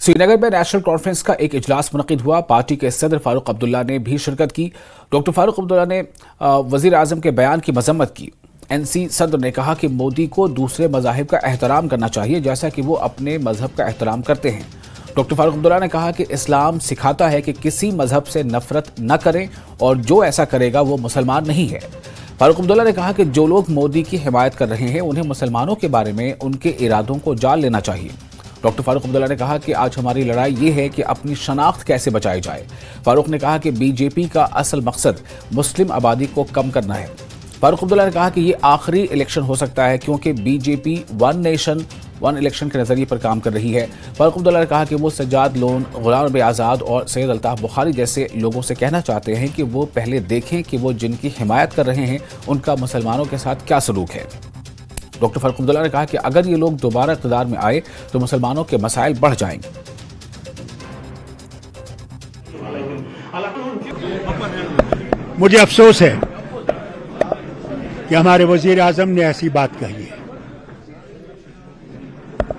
श्रीनगर में national conference का एक इजलास मुनक्किद हुआ। पार्टी के सदर फारूक अब्दुल्ला ने भी शिरकत की। डॉक्टर फारूक अब्दुल्ला ने वजीर आजम के बयान की मजम्मत की। एनसी सदर ने कहा कि मोदी को दूसरे मज़ाहिब का एहतराम करना चाहिए जैसा कि वो अपने मजहब का एहतराम करते हैं। डॉक्टर फारूक अब्दुल्ला ने कहा कि इस्लाम सिखाता है कि किसी मजहब से नफरत न करें और जो ऐसा करेगा वो मुसलमान नहीं है। फारूक अब्दुल्ला ने कहा कि जो लोग मोदी की हिमायत कर रहे हैं उन्हें मुसलमानों के बारे में उनके इरादों को जान लेना चाहिए। डॉक्टर फारूक अब्दुल्ला ने कहा कि आज हमारी लड़ाई ये है कि अपनी शनाख्त कैसे बचाई जाए। फारूक ने कहा कि बीजेपी का असल मकसद मुस्लिम आबादी को कम करना है। फारूक अब्दुल्ला ने कहा कि ये आखिरी इलेक्शन हो सकता है क्योंकि BJP one nation one election के नजरिए पर काम कर रही है। फारूक अब्दुल्ला ने कहा कि वो सज्जाद लोन, गुलाम नबी आज़ाद और सैयद अल्ताफ बुखारी जैसे लोगों से कहना चाहते हैं कि वो पहले देखें कि वो जिनकी हिमायत कर रहे हैं उनका मुसलमानों के साथ क्या सलूक है। डॉक्टर फारूक अब्दुल्ला ने कहा कि अगर ये लोग दोबारा इक़्तिदार में आए तो मुसलमानों के मसाइल बढ़ जाएंगे। मुझे अफसोस है कि हमारे वजीर आजम ने ऐसी बात कही है।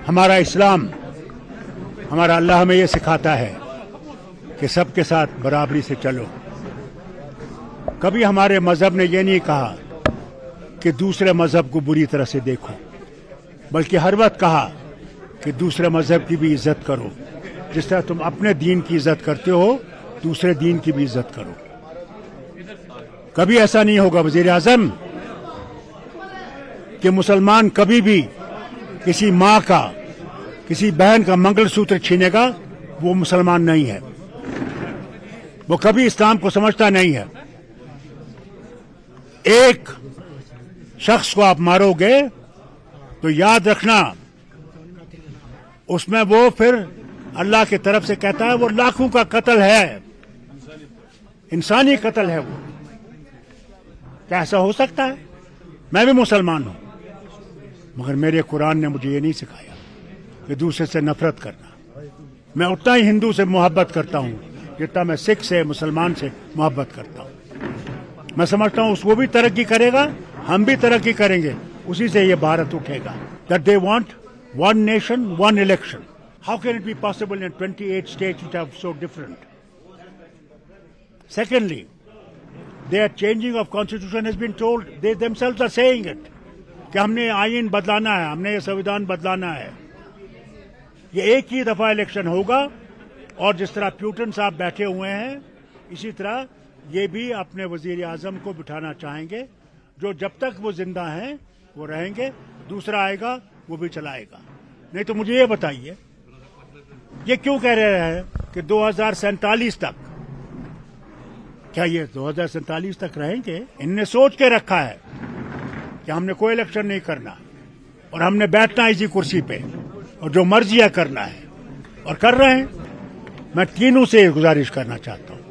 हमारा इस्लाम, हमारा अल्लाह हमें यह सिखाता है कि सबके साथ बराबरी से चलो। कभी हमारे मजहब ने यह नहीं कहा कि दूसरे मजहब को बुरी तरह से देखो, बल्कि हर वक्त कहा कि दूसरे मजहब की भी इज्जत करो। जिस तरह तुम अपने दीन की इज्जत करते हो, दूसरे दीन की भी इज्जत करो। कभी ऐसा नहीं होगा वजीर आजम कि मुसलमान कभी भी किसी माँ का, किसी बहन का मंगलसूत्र छीनेगा, वो मुसलमान नहीं है। वो कभी इस्लाम को समझता नहीं है। एक शख्स को आप मारोगे तो याद रखना उसमें वो फिर अल्लाह की तरफ से कहता है वो लाखों का कत्ल है, इंसानी कत्ल है। वो क्या ऐसा हो सकता है? मैं भी मुसलमान हूं, मगर मेरे कुरान ने मुझे ये नहीं सिखाया कि दूसरे से नफरत करना। मैं उतना ही हिंदू से मोहब्बत करता हूं जितना मैं सिख से, मुसलमान से मोहब्बत करता हूं। मैं समझता हूं वो भी तरक्की करेगा, हम भी तरक्की करेंगे, उसी से ये भारत उठेगा। That they want one nation one election. How can it be possible in 28 states which are so different? Secondly, their changing of constitution has been told, they themselves are saying it, कि हमने आईन बदलाना है, हमने ये संविधान बदलाना है। ये एक ही दफा इलेक्शन होगा और जिस तरह प्यूटन साहब बैठे हुए हैं इसी तरह ये भी अपने वजीर आजम को बिठाना चाहेंगे। जो जब तक वो जिंदा हैं वो रहेंगे, दूसरा आएगा वो भी चलाएगा। नहीं तो मुझे ये बताइए, ये क्यों कह रहे हैं कि 2047 तक? क्या ये 2047 तक रहेंगे? इनने सोच के रखा है कि हमने कोई इलेक्शन नहीं करना और हमने बैठना इसी कुर्सी पे और जो मर्जी है करना है, और कर रहे हैं। मैं तीनों से गुजारिश करना चाहता हूं,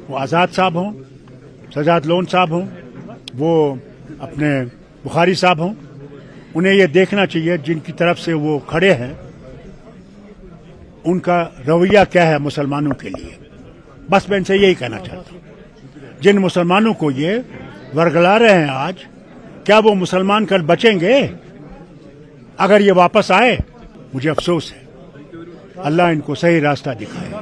वो आजाद साहब हों, सज्जाद लोन साहब हों, वो अपने बुखारी साहब हों, उन्हें ये देखना चाहिए जिनकी तरफ से वो खड़े हैं उनका रवैया क्या है मुसलमानों के लिए। बस मैं इनसे यही कहना चाहता हूं, जिन मुसलमानों को ये वर्गला रहे हैं आज, क्या वो मुसलमान कल बचेंगे? अगर ये वापस आए, मुझे अफसोस है। अल्लाह इनको सही रास्ता दिखाए।